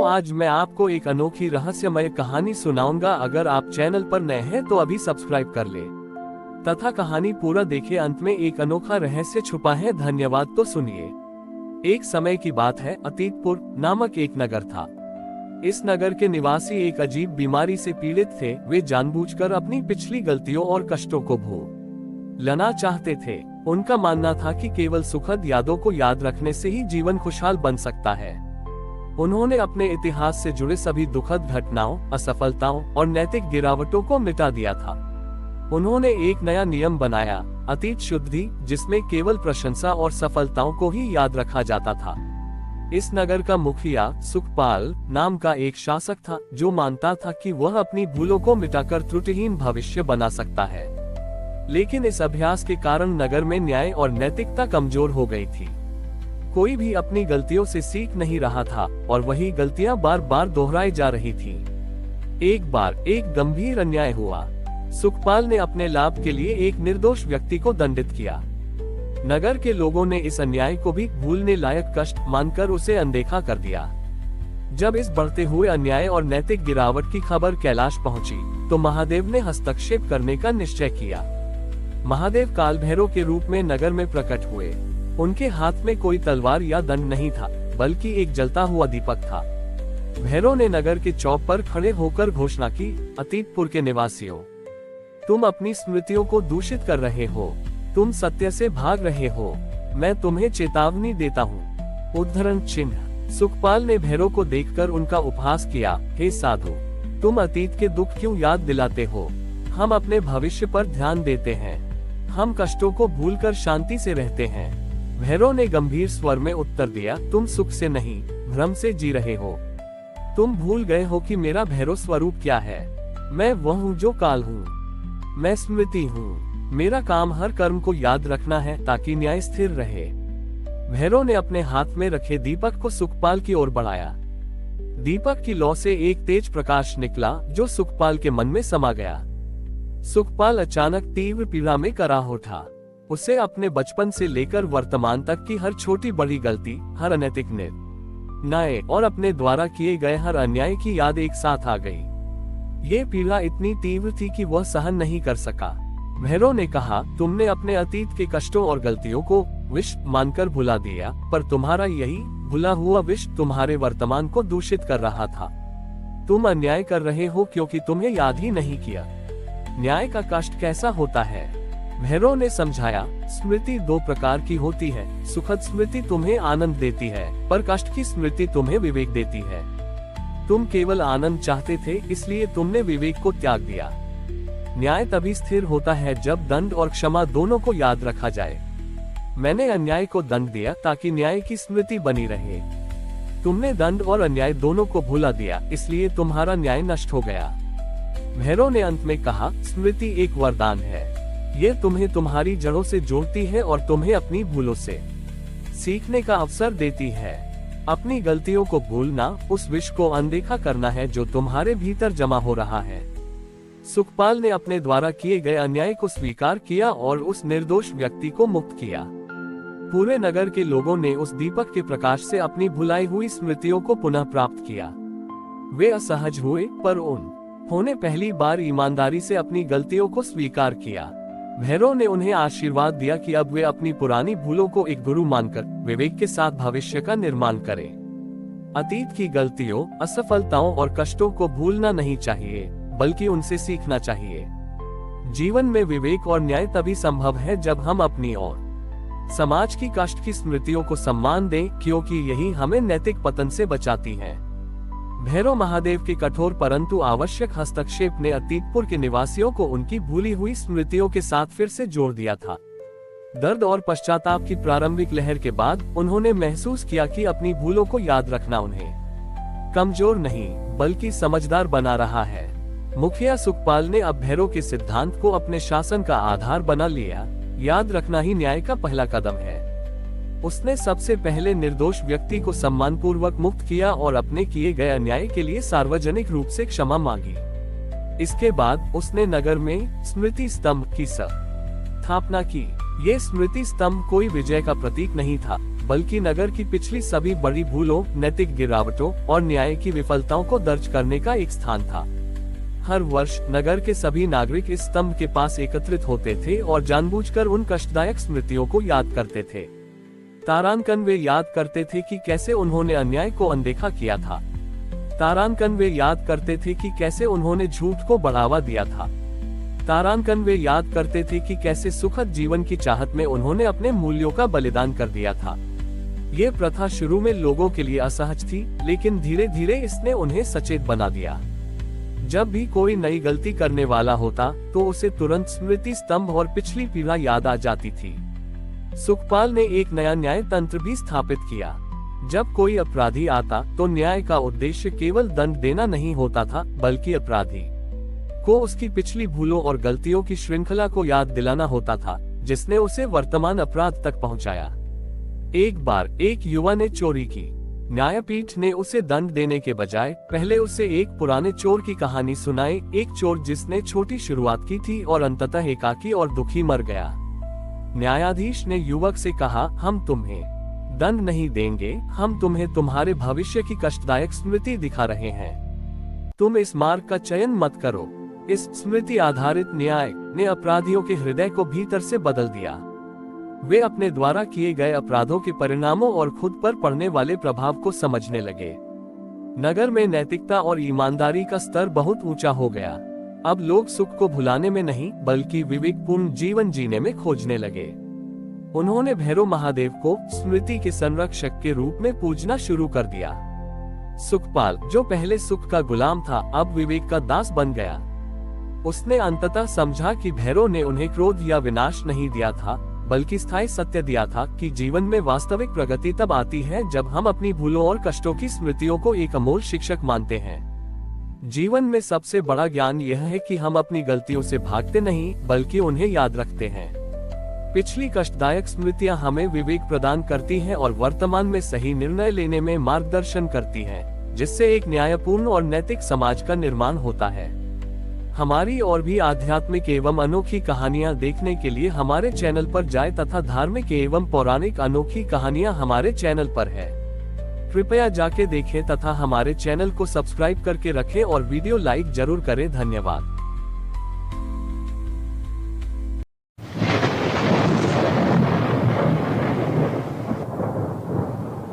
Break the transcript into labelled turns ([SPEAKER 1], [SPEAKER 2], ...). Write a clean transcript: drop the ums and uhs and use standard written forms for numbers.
[SPEAKER 1] आज मैं आपको एक अनोखी रहस्यमय कहानी सुनाऊंगा। अगर आप चैनल पर नए हैं तो अभी सब्सक्राइब कर ले तथा कहानी पूरा देखें। अंत में एक अनोखा रहस्य छुपा है। धन्यवाद। तो सुनिए। एक समय की बात है। अतीतपुर नामक एक नगर था। इस नगर के निवासी एक अजीब बीमारी से पीड़ित थे। वे जानबूझकर अपनी पिछली गलतियों और कष्टों को भूलना चाहते थे। उनका मानना था कि केवल सुखद यादों को याद रखने से ही जीवन खुशहाल बन सकता है। उन्होंने अपने इतिहास से जुड़े सभी दुखद घटनाओं, असफलताओं और नैतिक गिरावटों को मिटा दिया था। उन्होंने एक नया नियम बनाया, अतीत शुद्धि, जिसमें केवल प्रशंसा और सफलताओं को ही याद रखा जाता था। इस नगर का मुखिया सुखपाल नाम का एक शासक था, जो मानता था कि वह अपनी भूलों को मिटाकर त्रुटिहीन भविष्य बना सकता है। लेकिन इस अभ्यास के कारण नगर में न्याय और नैतिकता कमजोर हो गई थी। कोई भी अपनी गलतियों से सीख नहीं रहा था और वही गलतियां बार बार दोहराई जा रही थी। एक बार एक गंभीर अन्याय हुआ। सुखपाल ने अपने लाभ के लिए एक निर्दोष व्यक्ति को दंडित किया। नगर के लोगों ने इस अन्याय को भी भूलने लायक कष्ट मानकर उसे अनदेखा कर दिया। जब इस बढ़ते हुए अन्याय और नैतिक गिरावट की खबर कैलाश पहुंची, तो महादेव ने हस्तक्षेप करने का निश्चय किया। महादेव काल भैरव के रूप में नगर में प्रकट हुए। उनके हाथ में कोई तलवार या दंड नहीं था, बल्कि एक जलता हुआ दीपक था। भैरव ने नगर के चौक पर खड़े होकर घोषणा की, अतीतपुर के निवासियों, तुम अपनी स्मृतियों को दूषित कर रहे हो। तुम सत्य से भाग रहे हो। मैं तुम्हें चेतावनी देता हूँ। उद्धरण चिन्ह। सुखपाल ने भैरव को देखकर उनका उपहास किया, हे साधु, तुम अतीत के दुख क्यों याद दिलाते हो? हम अपने भविष्य पर ध्यान देते हैं। हम कष्टों को भूलकर शांति से रहते हैं। भैरव ने गंभीर स्वर में उत्तर दिया, तुम सुख से नहीं, भ्रम से जी रहे हो। तुम भूल गए हो कि मेरा भैरव स्वरूप क्या है। मैं वह हूँ जो काल हूँ। मैं स्मृति हूँ। मेरा काम हर कर्म को याद रखना है, ताकि न्याय स्थिर रहे। भैरव ने अपने हाथ में रखे दीपक को सुखपाल की ओर बढ़ाया। दीपक की लौ से एक तेज प्रकाश निकला, जो सुखपाल के मन में समा गया। सुखपाल अचानक तीव्र पीड़ा में कराह उठा। उसे अपने बचपन से लेकर वर्तमान तक की हर छोटी बड़ी गलती, हर अनैतिक निर्णय और अपने द्वारा किए गए हर अन्याय की याद एक साथ आ गई। ये पीड़ा इतनी तीव्र थी कि वह सहन नहीं कर सका। भैरव ने कहा, तुमने अपने अतीत के कष्टों और गलतियों को विष मानकर भुला दिया, पर तुम्हारा यही भुला हुआ विष तुम्हारे वर्तमान को दूषित कर रहा था। तुम अन्याय कर रहे हो क्योंकि तुम्हें याद ही नहीं किया न्याय का कष्ट कैसा होता है। भैरव ने समझाया, स्मृति दो प्रकार की होती है। सुखद स्मृति तुम्हें आनंद देती है, पर कष्ट की स्मृति तुम्हें विवेक देती है। तुम केवल आनंद चाहते थे, इसलिए तुमने विवेक को त्याग दिया। न्याय तभी स्थिर होता है जब दंड और क्षमा दोनों को याद रखा जाए। मैंने अन्याय को दंड दिया ताकि न्याय की स्मृति बनी रहे। तुमने दंड और अन्याय दोनों को भुला दिया, इसलिए तुम्हारा न्याय नष्ट हो गया। भैरव ने अंत में कहा, स्मृति एक वरदान है। ये तुम्हें तुम्हारी जड़ों से जोड़ती है और तुम्हें अपनी भूलों से सीखने का अवसर देती है। अपनी गलतियों को भूलना उस विष को अनदेखा करना है जो तुम्हारे भीतर जमा हो रहा है। सुखपाल ने अपने द्वारा किए गए अन्याय को स्वीकार किया और उस निर्दोष व्यक्ति को मुक्त किया। पूरे नगर के लोगों ने उस दीपक के प्रकाश से अपनी भुलाई हुई स्मृतियों को पुनः प्राप्त किया। वे असहज हुए, पर उन्होंने पहली बार ईमानदारी से अपनी गलतियों को स्वीकार किया। भैरव ने उन्हें आशीर्वाद दिया कि अब वे अपनी पुरानी भूलों को एक गुरु मानकर विवेक के साथ भविष्य का निर्माण करें। अतीत की गलतियों, असफलताओं और कष्टों को भूलना नहीं चाहिए, बल्कि उनसे सीखना चाहिए। जीवन में विवेक और न्याय तभी संभव है जब हम अपनी और समाज की कष्ट की स्मृतियों को सम्मान दें, क्योंकि यही हमें नैतिक पतन से बचाती हैं। भैरव महादेव के कठोर परंतु आवश्यक हस्तक्षेप ने अतीतपुर के निवासियों को उनकी भूली हुई स्मृतियों के साथ फिर से जोड़ दिया था। दर्द और पश्चाताप की प्रारंभिक लहर के बाद उन्होंने महसूस किया कि अपनी भूलों को याद रखना उन्हें कमजोर नहीं, बल्कि समझदार बना रहा है। मुखिया सुखपाल ने अब भैरव के सिद्धांत को अपने शासन का आधार बना लिया। याद रखना ही न्याय का पहला कदम है। उसने सबसे पहले निर्दोष व्यक्ति को सम्मानपूर्वक मुक्त किया और अपने किए गए अन्याय के लिए सार्वजनिक रूप से क्षमा मांगी। इसके बाद उसने नगर में स्मृति स्तंभ की स्थापना की। ये स्मृति स्तंभ कोई विजय का प्रतीक नहीं था, बल्कि नगर की पिछली सभी बड़ी भूलों, नैतिक गिरावटों और न्याय की विफलताओं को दर्ज करने का एक स्थान था। हर वर्ष नगर के सभी नागरिक इस स्तंभ के पास एकत्रित होते थे और जानबूझकर उन कष्टदायक स्मृतियों को याद करते थे। तारांकन वे याद करते थे कि कैसे उन्होंने अन्याय को अनदेखा किया था। तारांकन वे याद करते थे कि कैसे उन्होंने झूठ को बढ़ावा दिया था। तारांकन वे याद करते थे कि कैसे सुखद जीवन की चाहत में उन्होंने अपने मूल्यों का बलिदान कर दिया था। ये प्रथा शुरू में लोगों के लिए असहज थी, लेकिन धीरे धीरे इसने उन्हें सचेत बना दिया। जब भी कोई नई गलती करने वाला होता तो उसे तुरंत स्मृति स्तंभ और पिछली पीड़ा याद आ जाती थी। सुखपाल ने एक नया न्याय तंत्र भी स्थापित किया। जब कोई अपराधी आता तो न्याय का उद्देश्य केवल दंड देना नहीं होता था, बल्कि अपराधी को उसकी पिछली भूलों और गलतियों की श्रृंखला को याद दिलाना होता था, जिसने उसे वर्तमान अपराध तक पहुंचाया। एक बार एक युवा ने चोरी की। न्यायपीठ ने उसे दंड देने के बजाय पहले उसे एक पुराने चोर की कहानी सुनाई, एक चोर जिसने छोटी शुरुआत की थी और अंततः एकाकी और दुखी मर गया। न्यायाधीश ने युवक से कहा, हम तुम्हें दंड नहीं देंगे, हम तुम्हें तुम्हारे भविष्य की कष्टदायक स्मृति दिखा रहे हैं। तुम इस मार्ग का चयन मत करो। इस स्मृति आधारित न्याय ने अपराधियों के हृदय को भीतर से बदल दिया। वे अपने द्वारा किए गए अपराधों के परिणामों और खुद पर पड़ने वाले प्रभाव को समझने लगे। नगर में नैतिकता और ईमानदारी का स्तर बहुत ऊंचा हो गया। अब लोग सुख को भुलाने में नहीं, बल्कि विवेकपूर्ण जीवन जीने में खोजने लगे। उन्होंने भैरव महादेव को स्मृति के संरक्षक के रूप में पूजना शुरू कर दिया। सुखपाल, जो पहले सुख का गुलाम था, अब विवेक का दास बन गया। उसने अंततः समझा कि भैरव ने उन्हें क्रोध या विनाश नहीं दिया था, बल्कि स्थायी सत्य दिया था कि जीवन में वास्तविक प्रगति तब आती है जब हम अपनी भूलों और कष्टों की स्मृतियों को एक अमूल्य शिक्षक मानते हैं। जीवन में सबसे बड़ा ज्ञान यह है कि हम अपनी गलतियों से भागते नहीं, बल्कि उन्हें याद रखते हैं। पिछली कष्टदायक स्मृतियां हमें विवेक प्रदान करती हैं और वर्तमान में सही निर्णय लेने में मार्गदर्शन करती हैं, जिससे एक न्यायपूर्ण और नैतिक समाज का निर्माण होता है। हमारी और भी आध्यात्मिक एवं अनोखी कहानियां देखने के लिए हमारे चैनल पर जाएं तथा धार्मिक एवं पौराणिक अनोखी कहानियां हमारे चैनल पर है। कृपया जाके देखें तथा हमारे चैनल को सब्सक्राइब करके रखें और वीडियो लाइक जरूर करें। धन्यवाद।